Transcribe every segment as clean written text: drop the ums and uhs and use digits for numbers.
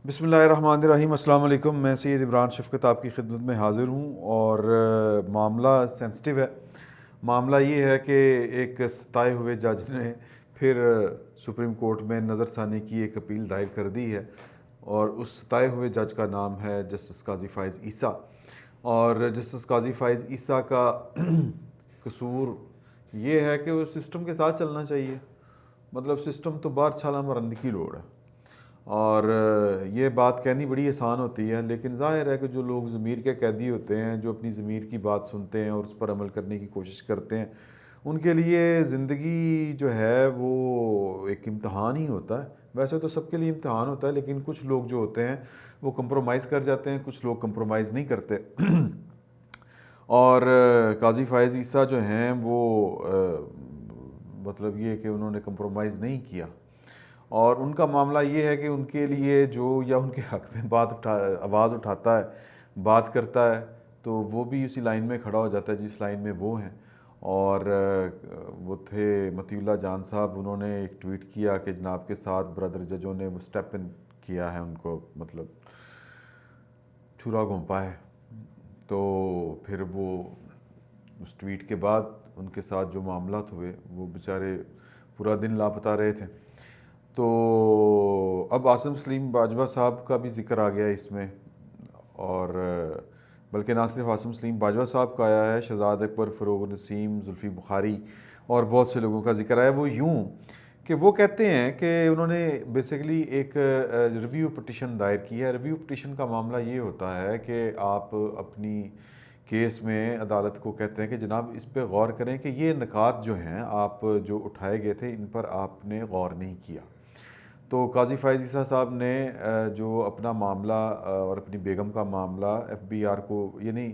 بسم اللہ الرحمن الرحیم۔ السلام علیکم، میں سید عمران شفقت آپ کی خدمت میں حاضر ہوں، اور معاملہ سینسٹیو ہے۔ معاملہ یہ ہے کہ ایک ستائے ہوئے جج نے پھر سپریم کورٹ میں نظر ثانی کی ایک اپیل دائر کر دی ہے، اور اس ستائے ہوئے جج کا نام ہے جسٹس قاضی فائز عیسیٰ۔ اور جسٹس قاضی فائز عیسیٰ کا قصور یہ ہے کہ وہ سسٹم کے ساتھ چلنا چاہیے، مطلب سسٹم تو باہر چھالا مرند کی لوڑ ہے۔ اور یہ بات کہنی بڑی آسان ہوتی ہے، لیکن ظاہر ہے کہ جو لوگ ضمیر کے قیدی ہوتے ہیں، جو اپنی ضمیر کی بات سنتے ہیں اور اس پر عمل کرنے کی کوشش کرتے ہیں، ان کے لیے زندگی جو ہے وہ ایک امتحان ہی ہوتا ہے۔ ویسے تو سب کے لیے امتحان ہوتا ہے، لیکن کچھ لوگ جو ہوتے ہیں وہ کمپرومائز کر جاتے ہیں، کچھ لوگ کمپرومائز نہیں کرتے۔ اور قاضی فائز عیسیٰ جو ہیں وہ مطلب یہ کہ انہوں نے کمپرومائز نہیں کیا، اور ان کا معاملہ یہ ہے کہ ان کے لیے جو یا ان کے حق میں آواز اٹھاتا ہے، بات کرتا ہے، تو وہ بھی اسی لائن میں کھڑا ہو جاتا ہے جس لائن میں وہ ہیں۔ اور وہ تھے مطیع اللہ جان صاحب، انہوں نے ایک ٹویٹ کیا کہ جناب کے ساتھ برادر ججوں نے وہ سٹیپ ان کیا ہے، ان کو مطلب چھرا گھونپا ہے۔ تو پھر وہ اس ٹویٹ کے بعد ان کے ساتھ جو معاملات ہوئے، وہ بیچارے پورا دن لاپتہ رہے تھے۔ تو اب عاصم سلیم باجوہ صاحب کا بھی ذکر آ گیا اس میں، اور بلکہ نہ صرف عاصم سلیم باجوہ صاحب کا آیا ہے، شہزاد اکبر، فروغ نسیم، زلفی بخاری اور بہت سے لوگوں کا ذکر آیا۔ وہ یوں کہ وہ کہتے ہیں کہ انہوں نے بیسیکلی ایک ریویو پٹیشن دائر کی ہے۔ ریویو پٹیشن کا معاملہ یہ ہوتا ہے کہ آپ اپنی کیس میں عدالت کو کہتے ہیں کہ جناب اس پہ غور کریں کہ یہ نکات جو ہیں آپ جو اٹھائے گئے تھے ان پر آپ نے غور نہیں کیا۔ تو قاضی فائز عیسیٰ صاحب نے جو اپنا معاملہ اور اپنی بیگم کا معاملہ ایف بی آر کو، یعنی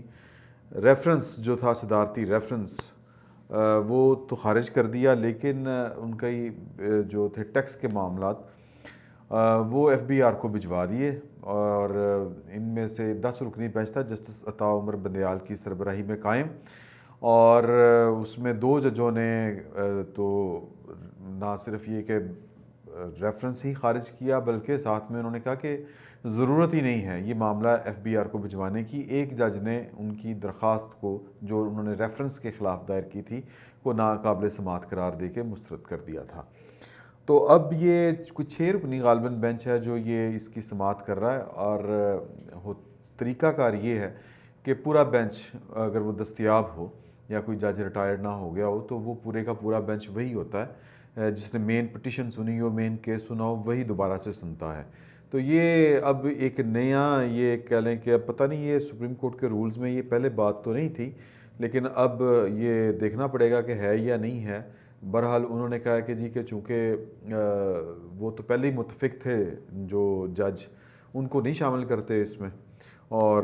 ریفرنس جو تھا، صدارتی ریفرنس، وہ تو خارج کر دیا، لیکن ان کا جو تھے ٹیکس کے معاملات وہ ایف بی آر کو بھجوا دیے، اور ان میں سے 10 رکنی بینچ تھا جسٹس عطا عمر بندیال کی سربراہی میں قائم، اور اس میں 2 ججوں نے تو نہ صرف یہ کہ ریفرنس ہی خارج کیا، بلکہ ساتھ میں انہوں نے کہا کہ ضرورت ہی نہیں ہے یہ معاملہ ایف بی آر کو بھجوانے کی۔ ایک جج نے ان کی درخواست کو جو انہوں نے ریفرنس کے خلاف دائر کی تھی کو ناقابل سماعت قرار دے کے مسترد کر دیا تھا۔ تو اب یہ کچھ 6 رکنی غالباً بینچ ہے جو یہ اس کی سماعت کر رہا ہے، اور طریقہ کار یہ ہے کہ پورا بینچ اگر وہ دستیاب ہو یا کوئی جج ریٹائرڈ نہ ہو گیا ہو تو وہ پورے کا پورا بینچ وہی ہوتا ہے جس نے مین پٹیشن سنی ہو، مین کیس سنا ہو، وہی دوبارہ سے سنتا ہے۔ تو یہ اب ایک نیا، یہ کہہ لیں کہ اب پتہ نہیں یہ سپریم کورٹ کے رولز میں یہ پہلے بات تو نہیں تھی، لیکن اب یہ دیکھنا پڑے گا کہ ہے یا نہیں ہے۔ بہرحال انہوں نے کہا کہ جی کہ چونکہ وہ تو پہلے ہی متفق تھے جو جج، ان کو نہیں شامل کرتے اس میں، اور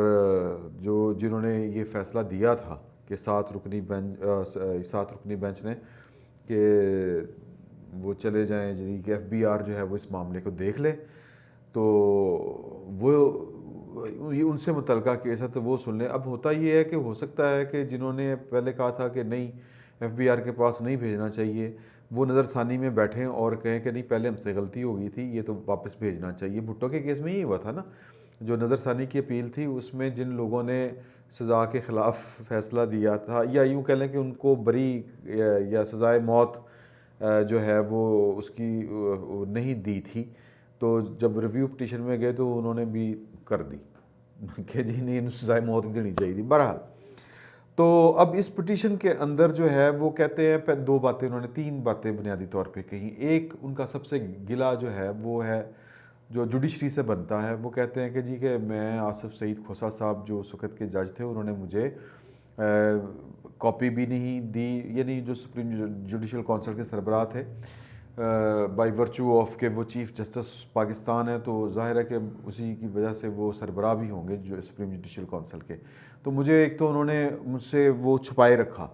جو جنہوں نے یہ فیصلہ دیا تھا کہ 7 رکنی بینچ نے کہ وہ چلے جائیں، جی کہ ایف بی آر جو ہے وہ اس معاملے کو دیکھ لے، تو وہ یہ ان سے متعلقہ کیس ہے تو وہ سن لیں۔ اب ہوتا یہ ہے کہ ہو سکتا ہے کہ جنہوں نے پہلے کہا تھا کہ نہیں ایف بی آر کے پاس نہیں بھیجنا چاہیے، وہ نظر ثانی میں بیٹھیں اور کہیں کہ نہیں پہلے ہم سے غلطی ہو گئی تھی، یہ تو واپس بھیجنا چاہیے۔ بھٹو کے کیس میں یہ ہوا تھا نا، جو نظر ثانی کی اپیل تھی اس میں جن لوگوں نے سزا کے خلاف فیصلہ دیا تھا، یا یوں کہہ لیں کہ ان کو بری یا سزائے موت جو ہے وہ اس کی نہیں دی تھی، تو جب ریویو پٹیشن میں گئے تو انہوں نے بھی کر دی کہ جی نہیں سزائے موت دینی چاہیے تھی۔ بہرحال تو اب اس پٹیشن کے اندر جو ہے وہ کہتے ہیں 2 باتیں، انہوں نے 3 باتیں بنیادی طور پہ کہیں۔ ایک ان کا سب سے گلا جو ہے وہ ہے جو جوڈیشری سے بنتا ہے، وہ کہتے ہیں کہ جی کہ میں آصف سعید کھوسہ صاحب جو اس وقت کے جج تھے، انہوں نے مجھے کاپی بھی نہیں دی، یعنی جو سپریم جوڈیشل کونسل کے سربراہ تھے، بائی ورچو آف کہ وہ چیف جسٹس پاکستان ہے، تو ظاہر ہے کہ اسی کی وجہ سے وہ سربراہ بھی ہوں گے جو سپریم جوڈیشل کونسل کے۔ تو مجھے ایک تو انہوں نے مجھ سے وہ چھپائے رکھا،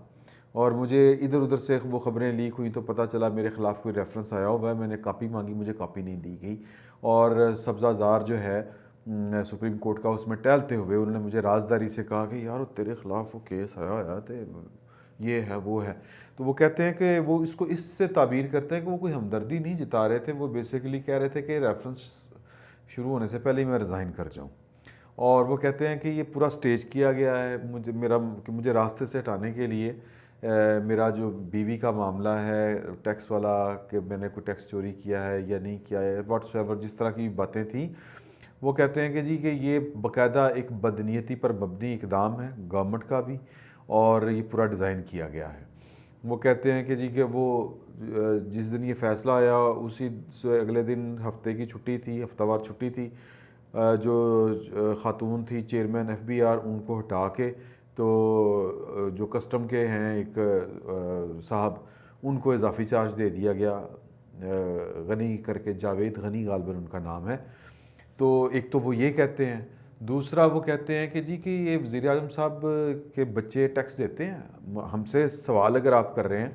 اور مجھے ادھر ادھر سے وہ خبریں لیک ہوئیں تو پتہ چلا میرے خلاف کوئی ریفرنس آیا ہوا ہے، میں نے کاپی مانگی، مجھے کاپی نہیں دی گئی، اور سبزہ زار جو ہے سپریم کورٹ کا، اس میں ٹہلتے ہوئے انہوں نے مجھے رازداری سے کہا کہ یار تیرے خلاف وہ کیس آیا تھے، یہ ہے وہ ہے۔ تو وہ کہتے ہیں کہ وہ اس کو اس سے تعبیر کرتے ہیں کہ وہ کوئی ہمدردی نہیں جتا رہے تھے، وہ بیسیکلی کہہ رہے تھے کہ ریفرنس شروع ہونے سے پہلے ہی میں ریزائن کر جاؤں. اور وہ کہتے ہیں کہ یہ پورا سٹیج کیا گیا ہے مجھے راستے سے ہٹانے کے لیے. میرا جو بیوی کا معاملہ ہے ٹیکس والا کہ میں نے کوئی ٹیکس چوری کیا ہے یا نہیں کیا ہے واٹس ایور جس طرح کی باتیں تھیں, وہ کہتے ہیں کہ جی کہ یہ باقاعدہ ایک بدنیتی پر مبنی اقدام ہے گورنمنٹ کا بھی, اور یہ پورا ڈیزائن کیا گیا ہے. وہ کہتے ہیں کہ جی کہ وہ جس دن یہ فیصلہ آیا اسی سے اگلے دن ہفتے کی چھٹی تھی, ہفتہ وار چھٹی تھی. جو خاتون تھی چیئرمین ایف بی آر, ان کو ہٹا کے تو جو کسٹم کے ہیں ایک صاحب, ان کو اضافی چارج دے دیا گیا. غنی کر کے, جاوید غنی غالباً ان کا نام ہے. تو ایک تو وہ یہ کہتے ہیں, دوسرا وہ کہتے ہیں کہ جی کہ یہ وزیر اعظم صاحب کے بچے ٹیکس دیتے ہیں. ہم سے سوال اگر آپ کر رہے ہیں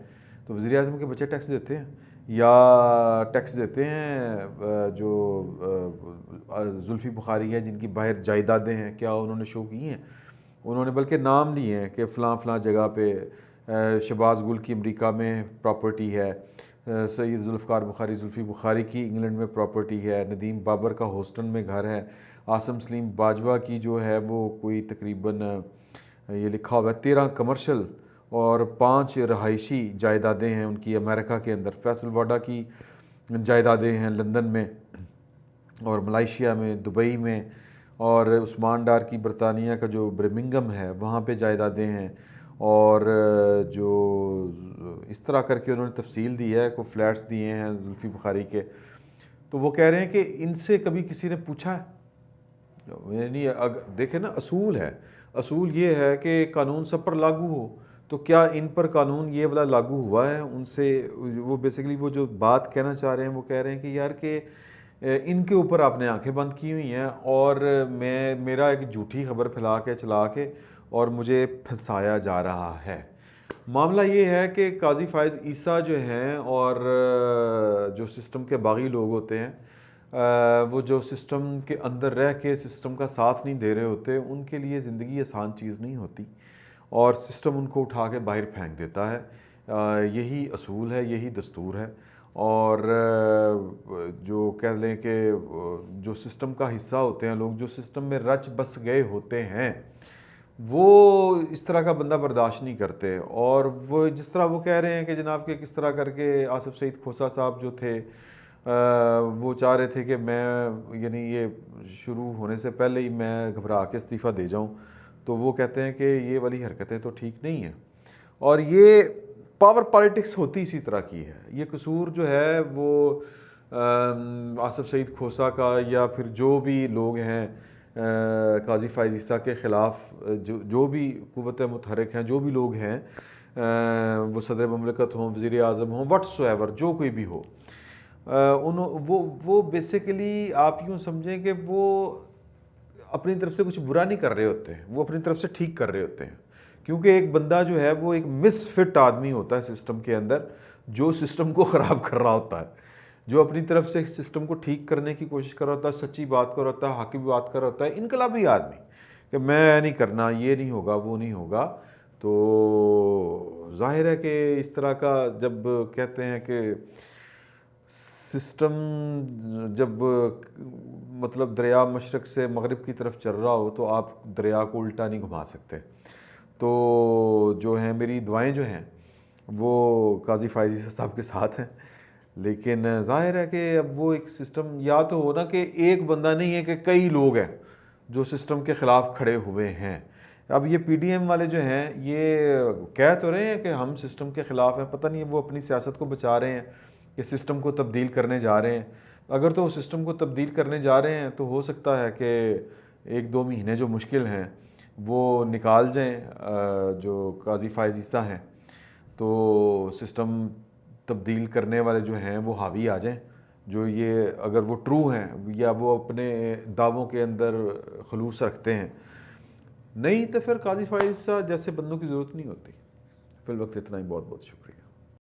تو وزیر اعظم کے بچے ٹیکس دیتے ہیں یا ٹیکس دیتے ہیں جو زلفی بخاری ہیں جن کی باہر جائیدادیں ہیں, کیا انہوں نے شو کی ہیں؟ انہوں نے بلکہ نام لیے ہیں کہ فلاں فلاں جگہ پہ شہباز گل کی امریکہ میں پراپرٹی ہے, سید ذوالفقار بخاری زلفی بخاری کی انگلینڈ میں پراپرٹی ہے, ندیم بابر کا ہوسٹن میں گھر ہے, عاصم سلیم باجوہ کی جو ہے وہ کوئی تقریباً یہ لکھا ہوا ہے 13 کمرشل اور 5 رہائشی جائیدادیں ہیں ان کی امریکہ کے اندر. فیصل واڈا کی جائیدادیں ہیں لندن میں اور ملائیشیا میں, دبئی میں, اور عثمان ڈار کی برطانیہ کا جو برمنگم ہے وہاں پہ جائیدادیں ہیں. اور جو اس طرح کر کے انہوں نے تفصیل دی ہے, کوئی فلیٹس دیے ہیں زلفی بخاری کے. تو وہ کہہ رہے ہیں کہ ان سے کبھی کسی نے پوچھا ہے؟ یعنی دیکھیں نا, اصول یہ ہے کہ قانون سب پر لاگو ہو, تو کیا ان پر قانون یہ والا لاگو ہوا ہے؟ ان سے وہ بیسیکلی وہ جو بات کہنا چاہ رہے ہیں وہ کہہ رہے ہیں کہ یار کہ ان کے اوپر آپ نے آنکھیں بند کی ہوئی ہیں اور میرا ایک جھوٹی خبر پھیلا کے چلا کے اور مجھے پھنسایا جا رہا ہے. معاملہ یہ ہے کہ قاضی فائز عیسیٰ جو ہیں اور جو سسٹم کے باغی لوگ ہوتے ہیں, وہ جو سسٹم کے اندر رہ کے سسٹم کا ساتھ نہیں دے رہے ہوتے, ان کے لیے زندگی آسان چیز نہیں ہوتی اور سسٹم ان کو اٹھا کے باہر پھینک دیتا ہے. یہی اصول ہے, یہی دستور ہے. اور جو کہہ لیں کہ جو سسٹم کا حصہ ہوتے ہیں لوگ, جو سسٹم میں رچ بس گئے ہوتے ہیں, وہ اس طرح کا بندہ برداشت نہیں کرتے. اور وہ جس طرح وہ کہہ رہے ہیں کہ جناب کہ کس طرح کر کے آصف سعید کھوسہ صاحب جو تھے وہ چاہ رہے تھے کہ میں یعنی یہ شروع ہونے سے پہلے ہی میں گھبرا کے استعفیٰ دے جاؤں, تو وہ کہتے ہیں کہ یہ والی حرکتیں تو ٹھیک نہیں ہیں. اور یہ پاور پالیٹکس ہوتی اسی طرح کی ہے. یہ قصور جو ہے وہ آصف سعید کھوسہ کا یا پھر جو بھی لوگ ہیں قاضی فائز عیسیٰ کے خلاف جو بھی قوت متحرک ہیں, جو بھی لوگ ہیں, وہ صدر مملکت ہوں, وزیر اعظم ہوں, واٹس ایور جو کوئی بھی ہو, وہ بیسیکلی آپ یوں سمجھیں کہ وہ اپنی طرف سے کچھ برا نہیں کر رہے ہوتے ہیں, وہ اپنی طرف سے ٹھیک کر رہے ہوتے ہیں. کیونکہ ایک بندہ جو ہے وہ ایک مس فٹ آدمی ہوتا ہے سسٹم کے اندر, جو سسٹم کو خراب کر رہا ہوتا ہے, جو اپنی طرف سے سسٹم کو ٹھیک کرنے کی کوشش کر رہا ہوتا ہے, سچی بات کر رہا ہوتا ہے, حق کی بات کر رہا ہوتا ہے, انقلابی آدمی کہ میں نہیں کرنا, یہ نہیں ہوگا, وہ نہیں ہوگا. تو ظاہر ہے کہ اس طرح کا جب کہتے ہیں کہ سسٹم جب مطلب دریا مشرق سے مغرب کی طرف چل رہا ہو تو آپ دریا کو الٹا نہیں گھما سکتے. تو جو ہیں میری دعائیں جو ہیں وہ قاضی فائز عیسیٰ صاحب کے ساتھ ہیں, لیکن ظاہر ہے کہ اب وہ ایک سسٹم یا تو ہو نا کہ ایک بندہ نہیں ہے کہ کئی لوگ ہیں جو سسٹم کے خلاف کھڑے ہوئے ہیں. اب یہ پی ڈی ایم والے جو ہیں یہ کہہ تو رہے ہیں کہ ہم سسٹم کے خلاف ہیں, پتہ نہیں وہ اپنی سیاست کو بچا رہے ہیں کہ سسٹم کو تبدیل کرنے جا رہے ہیں. اگر تو وہ سسٹم کو تبدیل کرنے جا رہے ہیں تو ہو سکتا ہے کہ 1-2 مہینے جو مشکل ہیں وہ نکال جائیں جو قاضی فائز عیسیٰ ہیں, تو سسٹم تبدیل کرنے والے جو ہیں وہ حاوی آ جائیں, جو یہ اگر وہ ٹرو ہیں یا وہ اپنے دعووں کے اندر خلوص رکھتے ہیں. نہیں تو پھر قاضی فائز عیسیٰ جیسے بندوں کی ضرورت نہیں ہوتی. فی الوقت اتنا ہی, بہت بہت شکریہ.